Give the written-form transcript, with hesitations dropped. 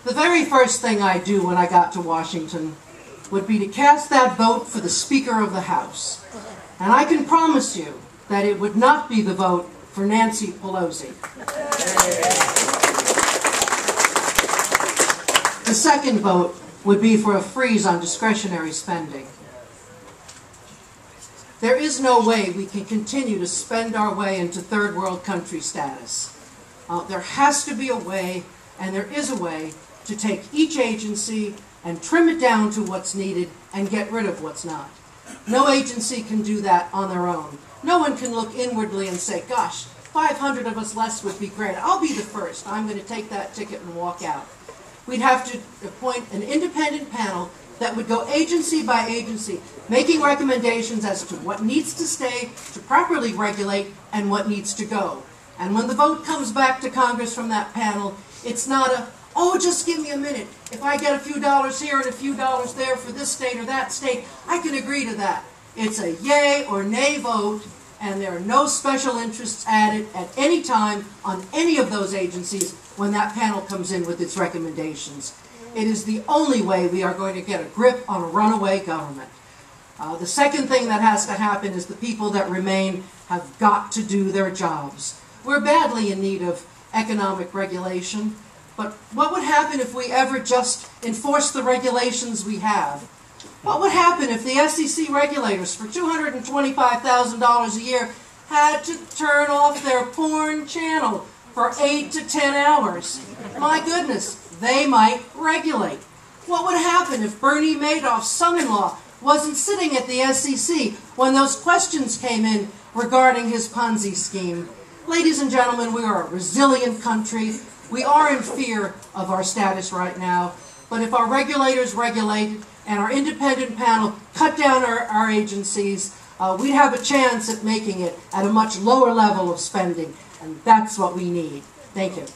The very first thing I do when I got to Washington would be to cast that vote for the Speaker of the House. And I can promise you that it would not be the vote for Nancy Pelosi. The second vote would be for a freeze on discretionary spending. There is no way we can continue to spend our way into third world country status. There has to be a way, and there is a way, to take each agency and trim it down to what's needed and get rid of what's not. No agency can do that on their own. No one can look inwardly and say, gosh, 500 of us less would be great. I'll be the first. I'm going to take that ticket and walk out. We'd have to appoint an independent panel that would go agency by agency, making recommendations as to what needs to stay to properly regulate and what needs to go. And when the vote comes back to Congress from that panel, it's not a, oh, just give me a minute. If I get a few dollars here and a few dollars there for this state or that state, I can agree to that. It's a yay or nay vote, and there are no special interests added at any time on any of those agencies when that panel comes in with its recommendations. It is the only way we are going to get a grip on a runaway government. The second thing that has to happen is the people that remain have got to do their jobs. We're badly in need of economic regulation, but what would happen if we ever just enforced the regulations we have? What would happen if the SEC regulators for $225,000 a year had to turn off their porn channel for 8 to 10 hours? My goodness, they might regulate. What would happen if Bernie Madoff's son-in-law wasn't sitting at the SEC when those questions came in regarding his Ponzi scheme? Ladies and gentlemen, we are a resilient country. We are in fear of our status right now. But if our regulators regulate and our independent panel cut down our agencies, we'd have a chance at making it at a much lower level of spending. And that's what we need. Thank you.